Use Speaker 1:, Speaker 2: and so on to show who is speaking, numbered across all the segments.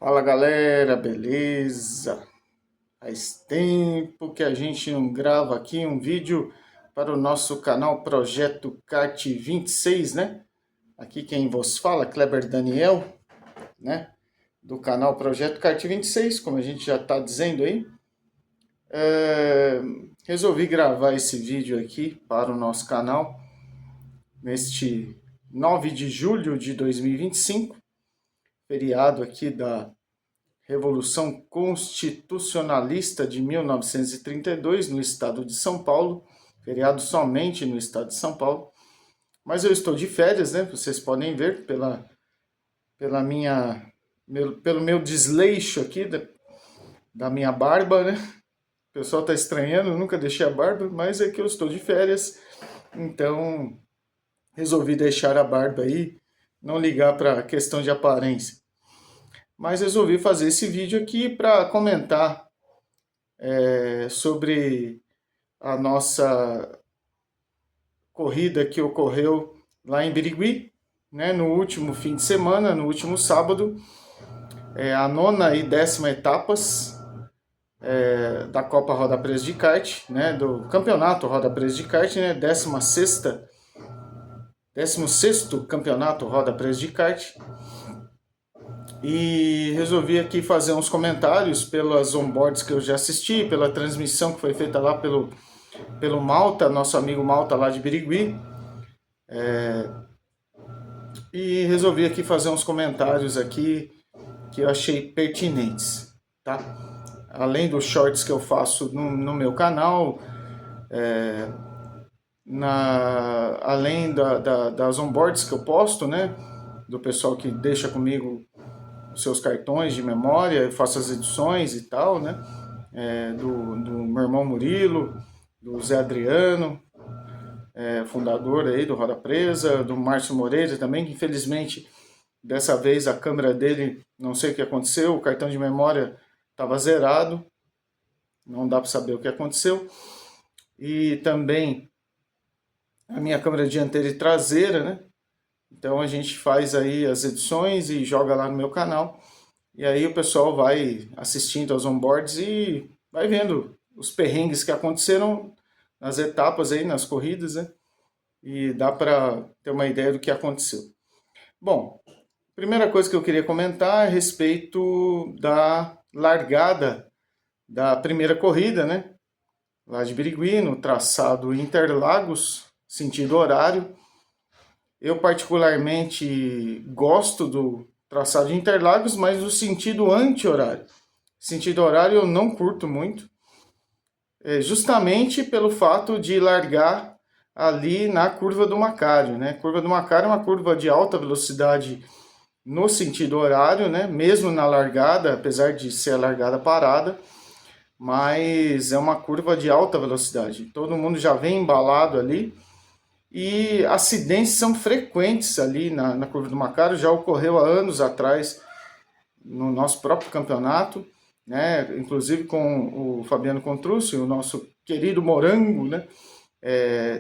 Speaker 1: Fala galera, beleza? Faz tempo que a gente não grava aqui um vídeo para o nosso canal Projeto Kart 26, né? Aqui quem vos fala, Kleber Daniel, né? Do canal Projeto Kart 26, como a gente já está dizendo aí. Resolvi gravar esse vídeo aqui para o nosso canal neste 9 de julho de 2025, feriado aqui da Revolução Constitucionalista de 1932 no estado de São Paulo, feriado somente no estado de São Paulo. Mas eu estou de férias, né? Vocês podem ver pelo meu desleixo aqui da minha barba, né? O pessoal está estranhando, eu nunca deixei a barba, mas é que eu estou de férias, então resolvi deixar a barba aí, não ligar para a questão de aparência. Mas resolvi fazer esse vídeo aqui para comentar sobre a nossa corrida que ocorreu lá em Birigui, né, no último fim de semana, no último sábado, a 9ª e 10ª etapas da Copa Roda Presa de Kart, né, do Campeonato Roda Presa de Kart, né, 16º Campeonato Roda Presa de Kart. E resolvi aqui fazer uns comentários pelas onboards que eu já assisti, pela transmissão que foi feita lá pelo Malta, nosso amigo Malta lá de Birigui. E resolvi aqui fazer uns comentários aqui que eu achei pertinentes, tá? Além dos shorts que eu faço no meu canal, além das onboards que eu posto, né? Do pessoal que deixa comigo os seus cartões de memória, eu faço as edições e tal, né? Do meu irmão Murilo, do Zé Adriano, fundador aí do Roda Presa, do Márcio Moreira também, que infelizmente dessa vez a câmera dele, não sei o que aconteceu, o cartão de memória estava zerado, não dá para saber o que aconteceu. E também a minha câmera dianteira e traseira, né? Então a gente faz aí as edições e joga lá no meu canal. E aí o pessoal vai assistindo aos onboards e vai vendo os perrengues que aconteceram nas etapas aí, nas corridas, né? E dá para ter uma ideia do que aconteceu. Bom, primeira coisa que eu queria comentar é a respeito da largada da primeira corrida, né? Lá de Birigui, no traçado Interlagos, sentido horário. Eu particularmente gosto do traçado de Interlagos, mas do sentido anti-horário. Sentido horário eu não curto muito, justamente pelo fato de largar ali na curva do Macário, né? A curva do Macário é uma curva de alta velocidade no sentido horário, né? Mesmo na largada, apesar de ser a largada parada, mas é uma curva de alta velocidade. Todo mundo já vem embalado ali e acidentes são frequentes ali na curva do Macário, já ocorreu há anos atrás no nosso próprio campeonato, né? Inclusive com o Fabiano Contrúcio, o nosso querido Morango, né?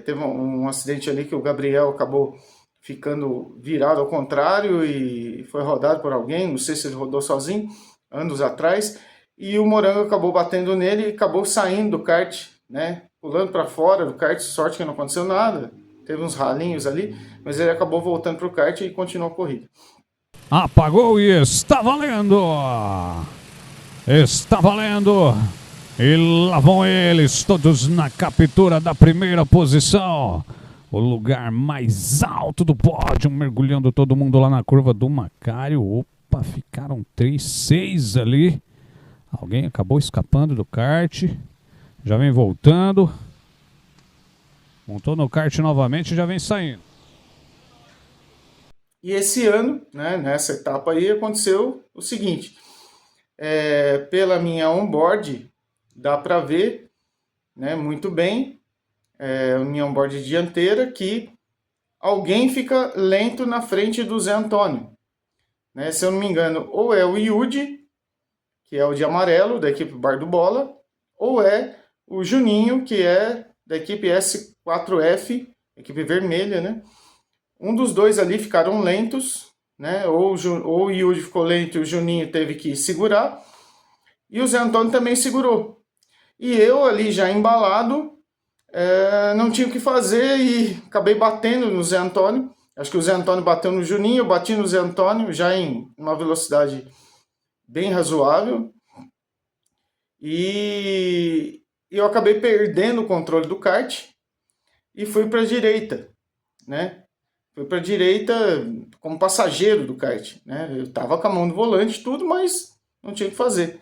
Speaker 1: Teve um acidente ali que o Gabriel acabou ficando virado ao contrário e foi rodado por alguém, não sei se ele rodou sozinho, anos atrás, e o Morango acabou batendo nele e acabou saindo do kart, né? Pulando para fora do kart, sorte que não aconteceu nada, teve uns ralinhos ali, mas ele acabou voltando para o kart e continuou a corrida.
Speaker 2: Apagou e está valendo! Está valendo! E lá vão eles, todos na captura da primeira posição. O lugar mais alto do pódio, mergulhando todo mundo lá na curva do Macário. Opa, ficaram 3-6 ali. Alguém acabou escapando do kart. Já vem voltando. Montou no kart novamente e já vem saindo.
Speaker 1: E esse ano, né, nessa etapa aí, aconteceu o seguinte. Pela minha onboard, dá para ver, né, muito bem, a minha onboard dianteira, que alguém fica lento na frente do Zé Antônio. Né? Se eu não me engano, ou é o Yudi, que é o de amarelo, da equipe Bar do Bola, ou é o Juninho, que é da equipe S4F, equipe vermelha, né? Um dos dois ali ficaram lentos, né? Ou o Yuri ficou lento e o Juninho teve que segurar, e o Zé Antônio também segurou. E eu ali já embalado, não tinha o que fazer e acabei batendo no Zé Antônio. Acho que o Zé Antônio bateu no Juninho, eu bati no Zé Antônio já em uma velocidade bem razoável. E eu acabei perdendo o controle do kart e fui para a direita, né? Fui para a direita como passageiro do kart, né? Eu estava com a mão no volante, tudo, mas não tinha o que fazer.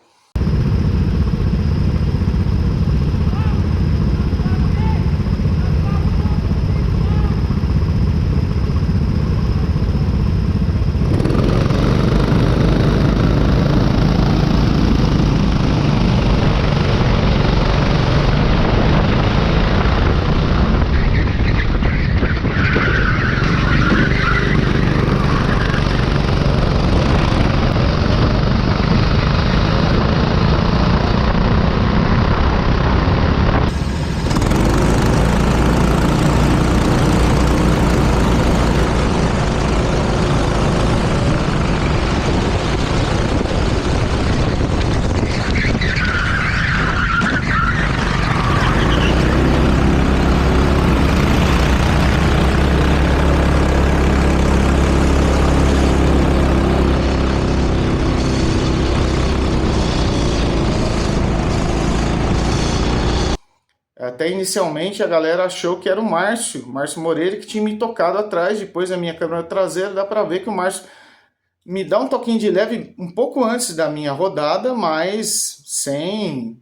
Speaker 1: Até inicialmente a galera achou que era o Márcio Moreira, que tinha me tocado atrás. Depois da minha câmera traseira dá para ver que o Márcio me dá um toquinho de leve um pouco antes da minha rodada, mas sem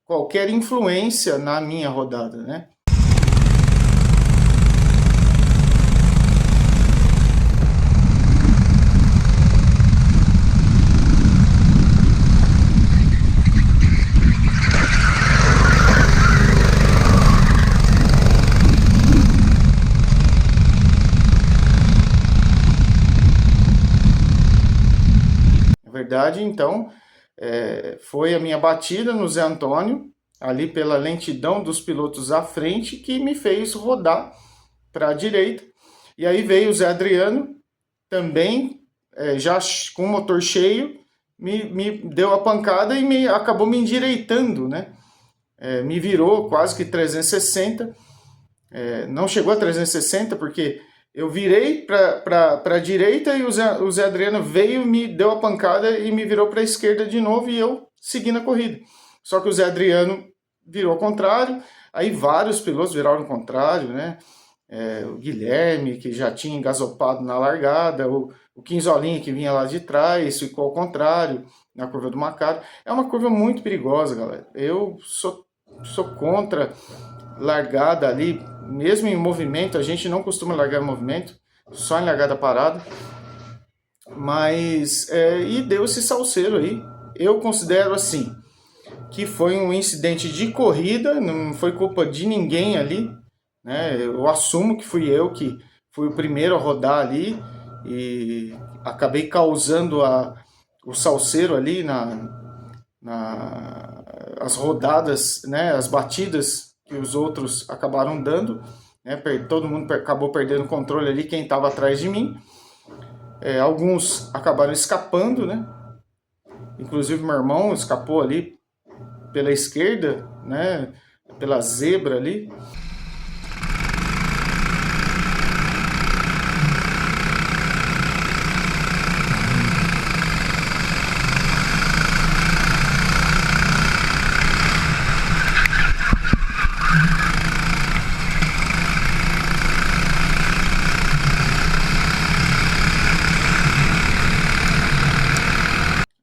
Speaker 1: qualquer influência na minha rodada, né? Verdade, então, foi a minha batida no Zé Antônio, ali pela lentidão dos pilotos à frente, que me fez rodar para a direita. E aí veio o Zé Adriano, também, já com o motor cheio, me deu a pancada e acabou me endireitando, né? Me virou quase que 360, não chegou a 360 porque eu virei para a direita e o Zé Adriano veio, me deu a pancada e me virou para a esquerda de novo e eu segui na corrida. Só que o Zé Adriano virou ao contrário, aí vários pilotos viraram ao contrário, né? O Guilherme, que já tinha engasopado na largada, o Quinzolinha, que vinha lá de trás, ficou ao contrário, na curva do Macaro. É uma curva muito perigosa, galera. Eu sou contra largada ali, mesmo em movimento, a gente não costuma largar em movimento, só em largada parada, mas, e deu esse salseiro aí. Eu considero assim, que foi um incidente de corrida, não foi culpa de ninguém ali, né? Eu assumo que fui eu que fui o primeiro a rodar ali e acabei causando o salseiro ali as rodadas, né? As batidas que os outros acabaram dando, né? Todo mundo acabou perdendo o controle ali, quem estava atrás de mim. Alguns acabaram escapando, né? Inclusive meu irmão escapou ali pela esquerda, né? Pela zebra ali.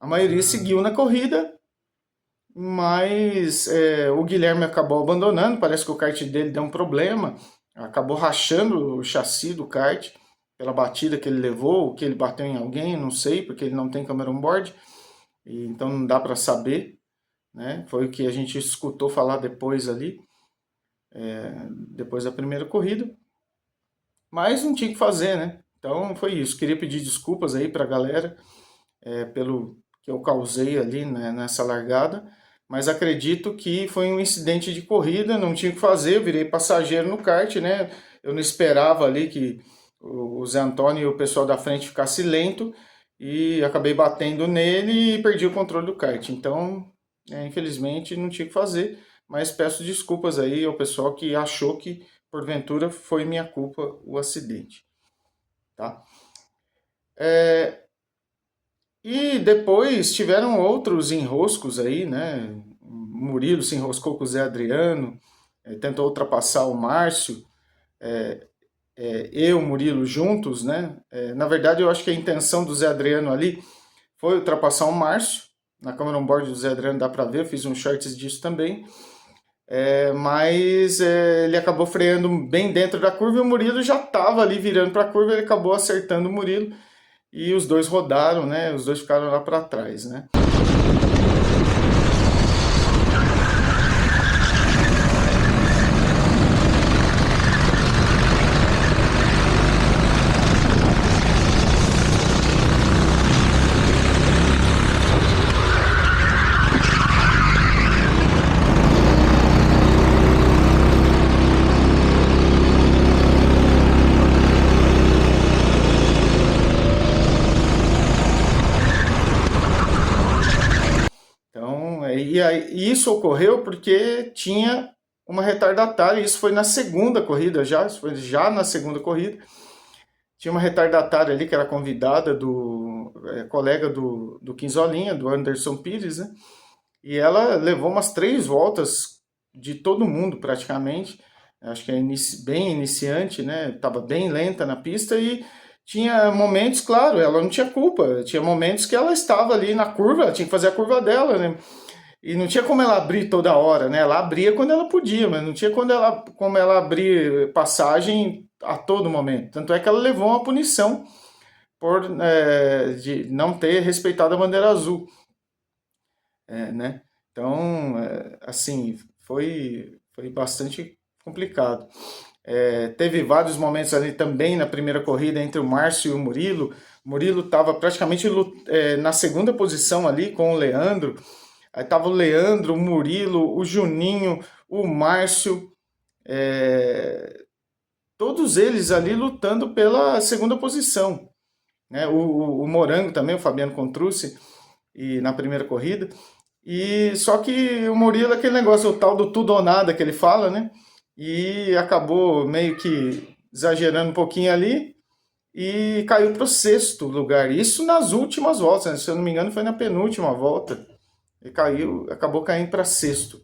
Speaker 1: A maioria seguiu na corrida, mas o Guilherme acabou abandonando, parece que o kart dele deu um problema, acabou rachando o chassi do kart pela batida que ele levou, que ele bateu em alguém, não sei, porque ele não tem câmera on-board, então não dá para saber, né? Foi o que a gente escutou falar depois ali, depois da primeira corrida, mas não tinha o que fazer, né? Então foi isso, queria pedir desculpas aí para a galera pelo que eu causei ali, né, nessa largada, mas acredito que foi um incidente de corrida, não tinha o que fazer, eu virei passageiro no kart, né? Eu não esperava ali que o Zé Antônio e o pessoal da frente ficasse lento e acabei batendo nele e perdi o controle do kart. Então, infelizmente, não tinha o que fazer, mas peço desculpas aí ao pessoal que achou que, porventura, foi minha culpa o acidente. Tá? E depois tiveram outros enroscos aí, né? O Murilo se enroscou com o Zé Adriano, tentou ultrapassar o Márcio, eu, Murilo, juntos, né? Na verdade, eu acho que a intenção do Zé Adriano ali foi ultrapassar o Márcio. Na câmera on-board do Zé Adriano dá pra ver, eu fiz uns shorts disso também. Mas ele acabou freando bem dentro da curva e o Murilo já estava ali virando para a curva, ele acabou acertando o Murilo e os dois rodaram, né? Os dois ficaram lá para trás, né? E isso ocorreu porque tinha uma retardatária, isso foi na segunda corrida já, isso foi já na segunda corrida. Tinha uma retardatária ali que era convidada do colega do Quinzolinha, do Anderson Pires, né? E ela levou umas 3 voltas de todo mundo praticamente. Acho que é bem iniciante, né? Tava bem lenta na pista e tinha momentos, claro, ela não tinha culpa. Tinha momentos que ela estava ali na curva, ela tinha que fazer a curva dela, né? E não tinha como ela abrir toda hora, né? Ela abria quando ela podia, mas não tinha como ela abrir passagem a todo momento. Tanto é que ela levou uma punição por de não ter respeitado a bandeira azul, né? Então, assim, foi bastante complicado. Teve vários momentos ali também na primeira corrida entre o Márcio e o Murilo. O Murilo estava praticamente na segunda posição ali com o Leandro. Aí tava o Leandro, o Murilo, o Juninho, o Márcio, todos eles ali lutando pela segunda posição, né? O Morango também, o Fabiano Contrucci, e na primeira corrida. E só que o Murilo, aquele negócio, o tal do tudo ou nada que ele fala, né? E acabou meio que exagerando um pouquinho ali e caiu para o 6º lugar. Isso nas últimas voltas, né? Se eu não me engano, foi na penúltima volta. Ele acabou caindo para 6º.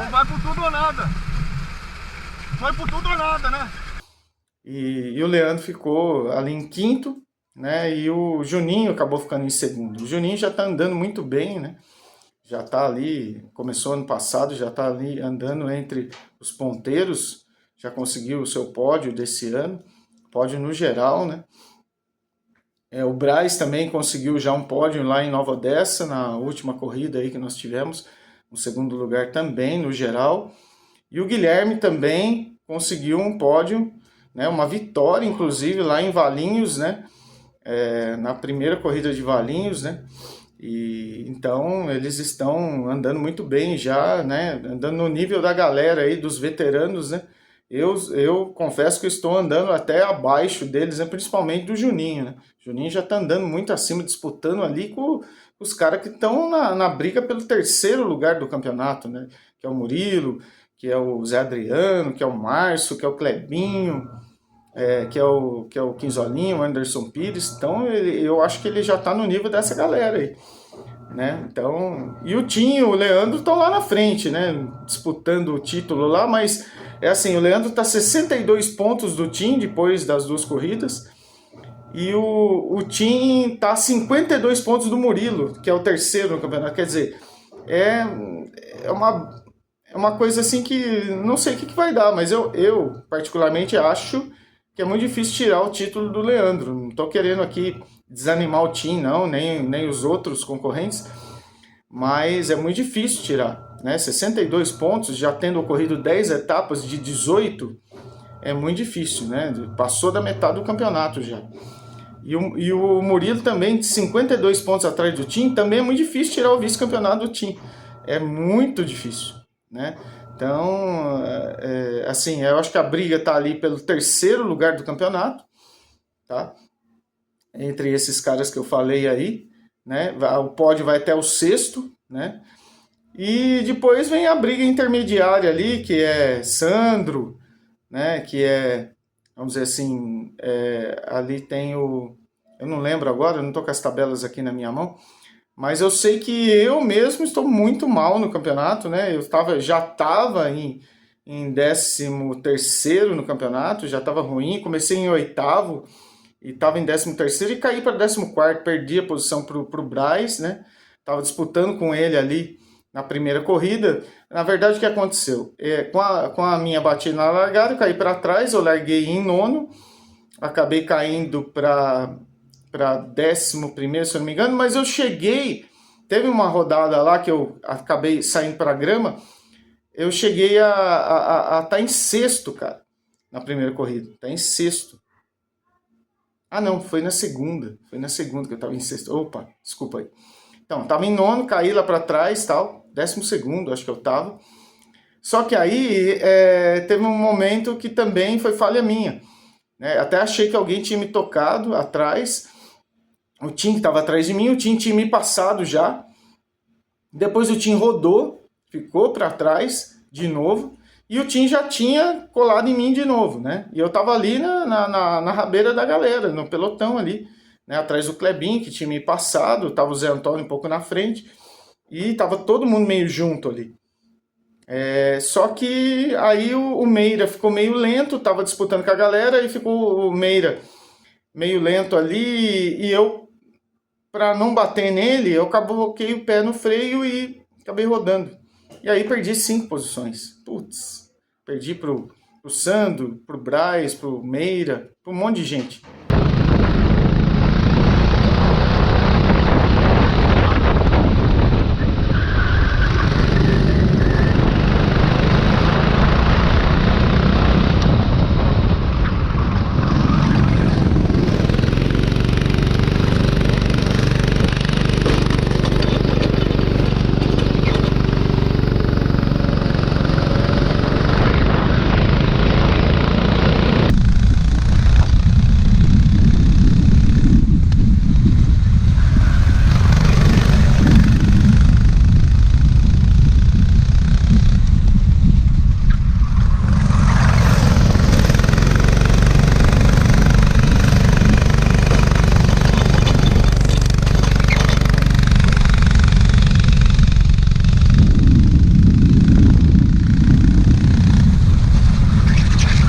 Speaker 3: Vai por tudo ou nada. Vai por tudo ou nada, né?
Speaker 1: E o Leandro ficou ali em 5º, né? E o Juninho acabou ficando em 2º. O Juninho já tá andando muito bem, né? Já tá ali, começou ano passado, já tá ali andando entre os ponteiros, já conseguiu o seu pódio desse ano, pódio no geral, né? O Braz também conseguiu já um pódio lá em Nova Odessa, na última corrida aí que nós tivemos, um 2º lugar também no geral. E o Guilherme também conseguiu um pódio, né, uma vitória inclusive lá em Valinhos, né, na primeira corrida de Valinhos, né, E então eles estão andando muito bem já, né? Andando no nível da galera aí, dos veteranos, né? Eu confesso que estou andando até abaixo deles, né? Principalmente do Juninho, né? O Juninho já está andando muito acima, disputando ali com os caras que estão na briga pelo terceiro lugar do campeonato, né? Que é o Murilo, que é o Zé Adriano, que é o Márcio, que é o Clebinho, que é o Quinzolinho, o Anderson Pires. Então eu acho que ele já está no nível dessa galera aí, né? Então, e o Tim e o Leandro estão lá na frente, né? Disputando o título lá, mas é assim, o Leandro está 62 pontos do Tim depois das 2 corridas. E o Tim tá a 52 pontos do Murilo, que é o terceiro no campeonato. Quer dizer, é uma coisa assim que não sei o que vai dar, mas eu particularmente acho que é muito difícil tirar o título do Leandro. Não tô querendo aqui desanimar o Tim, não, nem os outros concorrentes, mas é muito difícil tirar, né? 62 pontos, já tendo ocorrido 10 etapas de 18, é muito difícil, né? Passou da metade do campeonato já. E o Murilo também, de 52 pontos atrás do Tim, também é muito difícil tirar o vice-campeonato do Tim. É muito difícil, né? Então, assim, eu acho que a briga está ali pelo terceiro lugar do campeonato, tá? Entre esses caras que eu falei aí, né? O pódio vai até o sexto, né? E depois vem a briga intermediária ali, que é Sandro, né? Que é, vamos dizer assim, ali tem o... Eu não lembro agora, eu não estou com as tabelas aqui na minha mão, mas eu sei que eu mesmo estou muito mal no campeonato, né? Já estava em 13º no campeonato, já estava ruim, comecei em 8º e estava em 13º e caí para 14º, perdi a posição para o Braz, né? Estava disputando com ele ali na primeira corrida. Na verdade, o que aconteceu? Com a minha batida na largada, eu caí para trás, eu larguei em 9º, acabei caindo para 11º, se eu não me engano, mas eu cheguei, teve uma rodada lá que eu acabei saindo para a grama, eu cheguei a estar em 6º, cara, na primeira corrida, tá em 6º. Ah não, foi na segunda que eu estava em 6º, opa, desculpa aí. Então, estava em 9º, caí lá para trás, tal, 12º, acho que eu estava. Só que aí teve um momento que também foi falha minha, né? Até achei que alguém tinha me tocado atrás. O Tim que estava atrás de mim, o Tim tinha me passado já. Depois o Tim rodou, ficou para trás de novo. E o Tim já tinha colado em mim de novo, né? E eu estava ali na rabeira da galera, no pelotão ali, né? Atrás do Clebinho, que tinha me passado. Estava o Zé Antônio um pouco na frente. E estava todo mundo meio junto ali. Só que aí o Meira ficou meio lento, estava disputando com a galera. E ficou o Meira meio lento ali. E eu, para não bater nele, eu coloquei o pé no freio e acabei rodando. E aí perdi 5 posições. Putz, perdi pro Sandro, pro Braz, pro Meira, pro um monte de gente.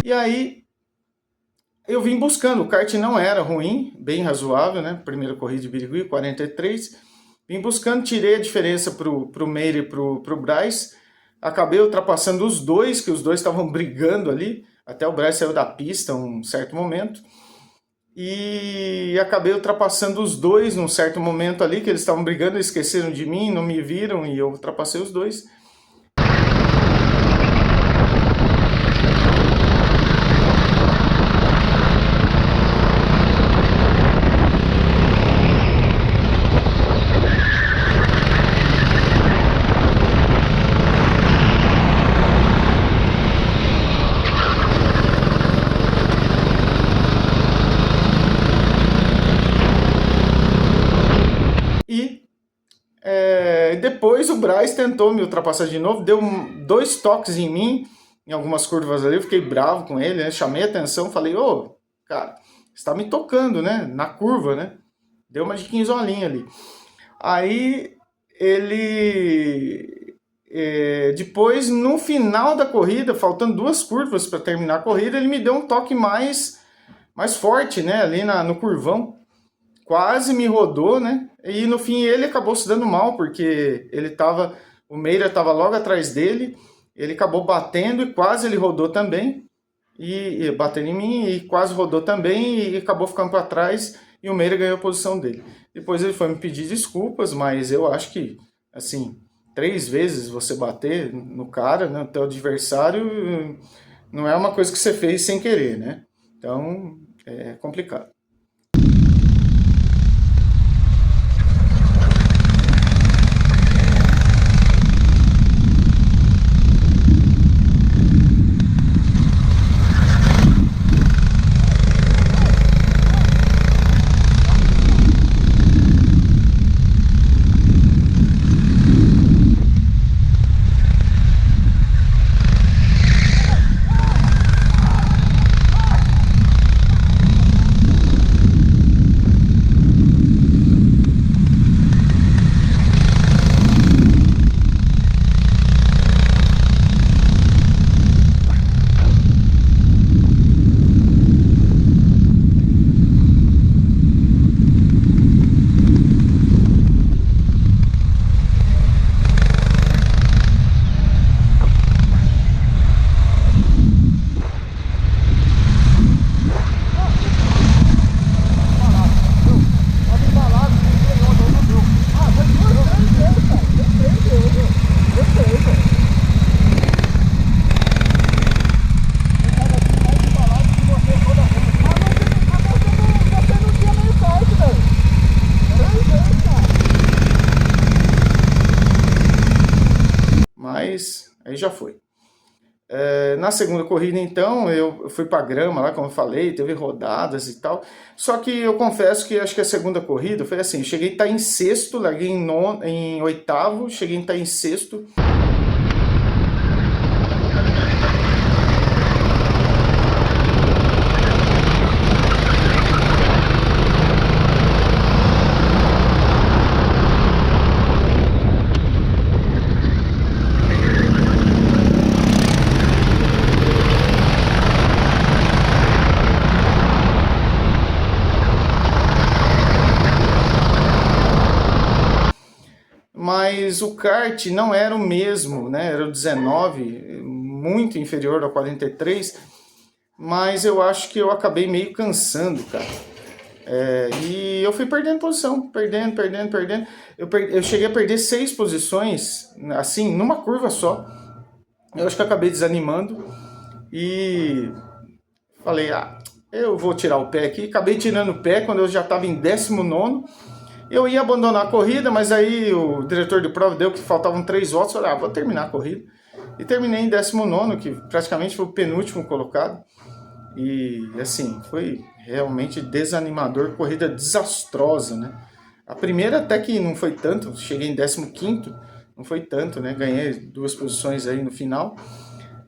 Speaker 1: E aí eu vim buscando, o kart não era ruim, bem razoável, né? Primeira corrida de Birigui, 43. Vim buscando, tirei a diferença pro Meira e pro Braz. Acabei ultrapassando os dois, que os dois estavam brigando ali. Até o Braz saiu da pista um certo momento. E acabei ultrapassando os dois num certo momento ali, que eles estavam brigando, eles esqueceram de mim, não me viram e eu ultrapassei os dois. depois o Braz tentou me ultrapassar de novo, deu 2 toques em mim, em algumas curvas ali, eu fiquei bravo com ele, né? Chamei a atenção, falei, ô, cara, você tá me tocando, né? Na curva, né? Deu uma de quinzolinha ali. Aí ele... depois, no final da corrida, faltando 2 curvas para terminar a corrida, ele me deu um toque mais forte, né? Ali no curvão. Quase me rodou, né? E no fim ele acabou se dando mal, porque o Meira estava logo atrás dele, ele acabou batendo e quase ele rodou também, e batendo em mim, e quase rodou também, e acabou ficando para trás, e o Meira ganhou a posição dele. Depois ele foi me pedir desculpas, mas eu acho que, assim, 3 vezes você bater no cara, né, no teu adversário, não é uma coisa que você fez sem querer, né? Então, é complicado. Mas aí já foi. Na segunda corrida, então, eu fui para grama lá, como eu falei, teve rodadas e tal. Só que eu confesso que acho que a segunda corrida foi assim, eu cheguei a estar em sexto, larguei em oitavo, cheguei a estar em sexto. Mas o kart não era o mesmo, né? Era o 19, muito inferior ao 43, mas eu acho que eu acabei meio cansando, cara. E eu fui perdendo posição, perdendo. Eu cheguei a perder 6 posições, assim, numa curva só. Eu acho que eu acabei desanimando e falei, eu vou tirar o pé aqui. Acabei tirando o pé quando eu já estava em 19º. Eu ia abandonar a corrida, mas aí o diretor de prova deu que faltavam 3 voltas. Eu falei, vou terminar a corrida. E terminei em 19º, que praticamente foi o penúltimo colocado. E assim, foi realmente desanimador, corrida desastrosa, né? A primeira até que não foi tanto, cheguei em 15º, não foi tanto, né? Ganhei 2 posições aí no final,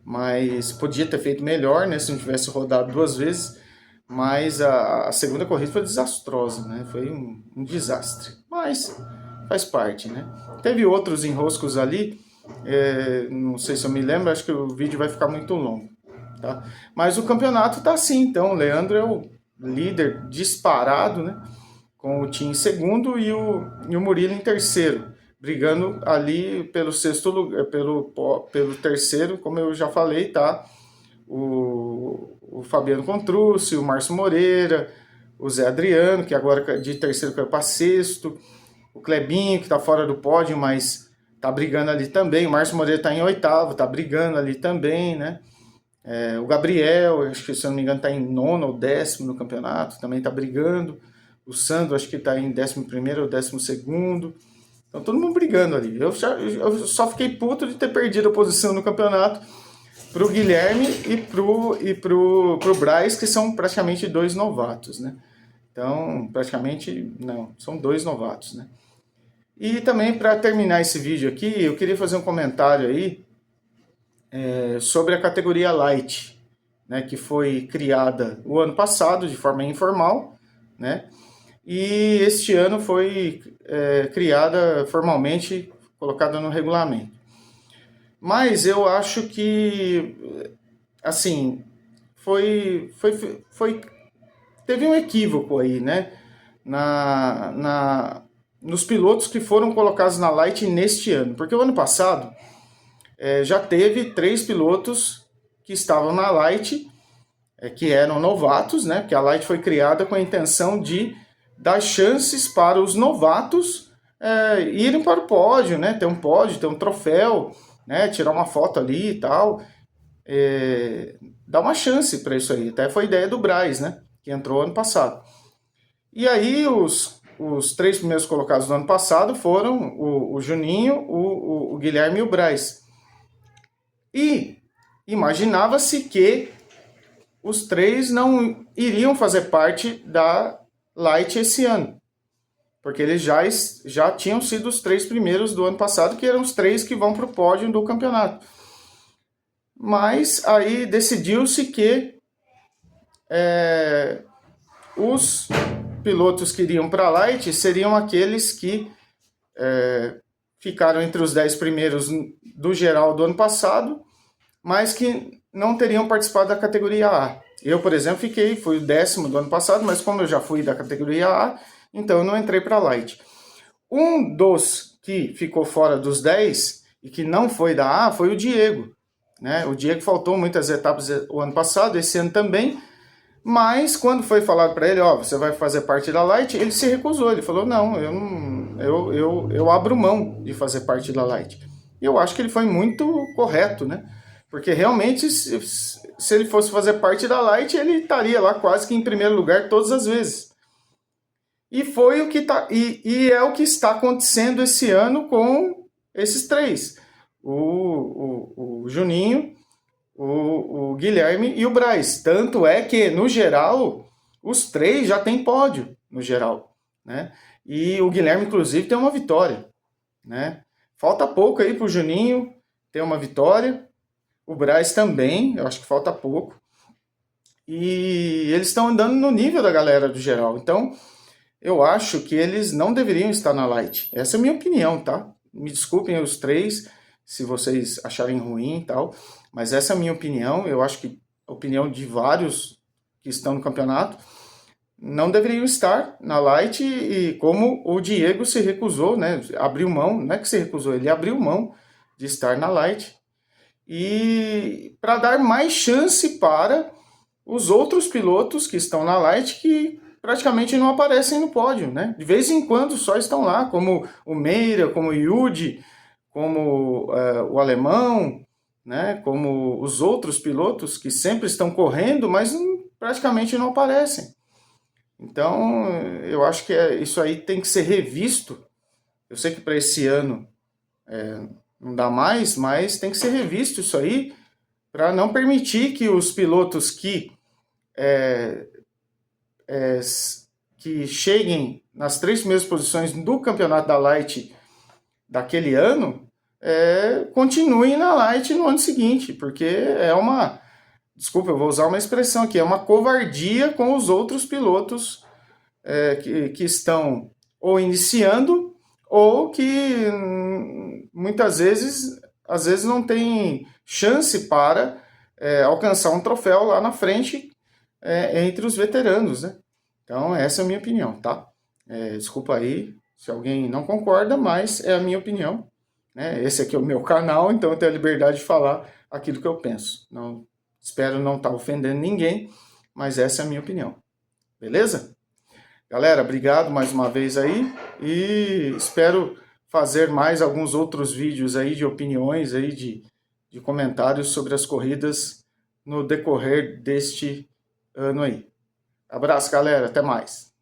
Speaker 1: mas podia ter feito melhor, né? Se não tivesse rodado 2 vezes. Mas a segunda corrida foi desastrosa, né? Foi um desastre. Mas faz parte, né? Teve outros enroscos ali, não sei se eu me lembro, acho que o vídeo vai ficar muito longo, tá? Mas o campeonato tá assim, então. O Leandro é o líder disparado, né? Com o Tim em segundo e o Murilo em terceiro, brigando ali pelo sexto lugar, pelo terceiro, como eu já falei, tá? O Fabiano Contrucci, o Márcio Moreira, o Zé Adriano, que agora de terceiro caiu para sexto, o Clebinho, que está fora do pódio, mas está brigando ali também, o Márcio Moreira está em oitavo, está brigando ali também, né? O Gabriel, acho que se eu não me engano está em 9º ou 10º no campeonato, também está brigando, o Sandro acho que está em 11º ou 12º, então todo mundo brigando ali. Eu só fiquei puto de ter perdido a posição no campeonato pro Guilherme e pro Braz, que são praticamente 2 novatos, né? Então, praticamente, não, são 2 novatos, né? E também, para terminar esse vídeo aqui, eu queria fazer um comentário aí sobre a categoria Light, né, que foi criada o ano passado de forma informal, né, e este ano foi criada formalmente, colocada no regulamento. Mas eu acho que, assim, teve um equívoco aí, né, nos pilotos que foram colocados na Light neste ano. Porque o ano passado já teve 3 pilotos que estavam na Light, que eram novatos, né? Porque a Light foi criada com a intenção de dar chances para os novatos irem para o pódio, né? Ter um pódio, ter um troféu, né? Tirar uma foto ali e tal. Dar uma chance para isso aí. Até foi ideia do Braz, né? Que entrou ano passado. E aí os 3 primeiros colocados do ano passado foram o Juninho, o Guilherme e o Braz. E imaginava-se que os 3 não iriam fazer parte da Light esse ano. Porque eles já tinham sido os 3 primeiros do ano passado, que eram os 3 que vão para o pódio do campeonato. Mas aí decidiu-se que os pilotos que iriam para a Light seriam aqueles que ficaram entre os 10 primeiros do geral do ano passado, mas que não teriam participado da categoria A. Eu, por exemplo, fui o 10º do ano passado, mas como eu já fui da categoria A, então eu não entrei para a Light. Um dos que ficou fora dos 10 e que não foi da A foi o Diego, né? O Diego faltou muitas etapas o ano passado, esse ano também, mas quando foi falado para ele, você vai fazer parte da Light, ele se recusou. Ele falou, não, eu abro mão de fazer parte da Light. E eu acho que ele foi muito correto, né? Porque realmente, se ele fosse fazer parte da Light, ele estaria lá quase que em primeiro lugar todas as vezes. E foi o que é o que está acontecendo esse ano com esses 3. O Juninho, o Guilherme e o Braz. Tanto é que, no geral, os 3 já têm pódio, no geral, né? E o Guilherme, inclusive, tem uma vitória, né? Falta pouco aí para o Juninho ter uma vitória. O Braz também, eu acho que falta pouco. E eles estão andando no nível da galera do geral. Então, eu acho que eles não deveriam estar na Light. Essa é a minha opinião, tá? Me desculpem os 3, se vocês acharem ruim e tal. Mas essa é a minha opinião. Eu acho que a opinião de vários que estão no campeonato não deveriam estar na Light. E como o Diego se recusou, né? Abriu mão, não é que se recusou, ele abriu mão de estar na Light. E para dar mais chance para os outros pilotos que estão na Light, que praticamente não aparecem no pódio, né? De vez em quando só estão lá, como o Meira, como o Yudi, como o Alemão, né? Como os outros pilotos que sempre estão correndo, mas praticamente não aparecem. Então, eu acho que isso aí tem que ser revisto. Eu sei que para esse ano não dá mais, mas tem que ser revisto isso aí para não permitir que os pilotos que cheguem nas 3 primeiras posições do campeonato da Light daquele ano continuem na Light no ano seguinte, porque desculpa, eu vou usar uma expressão aqui, é uma covardia com os outros pilotos que estão ou iniciando ou que muitas vezes, às vezes não tem chance para alcançar um troféu lá na frente entre os veteranos, né? Então, essa é a minha opinião, tá? Desculpa aí se alguém não concorda, mas é a minha opinião, né? Esse aqui é o meu canal, então eu tenho a liberdade de falar aquilo que eu penso. Não, espero não estar ofendendo ninguém, mas essa é a minha opinião. Beleza? Galera, obrigado mais uma vez aí e espero fazer mais alguns outros vídeos aí de opiniões, aí de comentários sobre as corridas no decorrer deste ano aí. Abraço, galera. Até mais.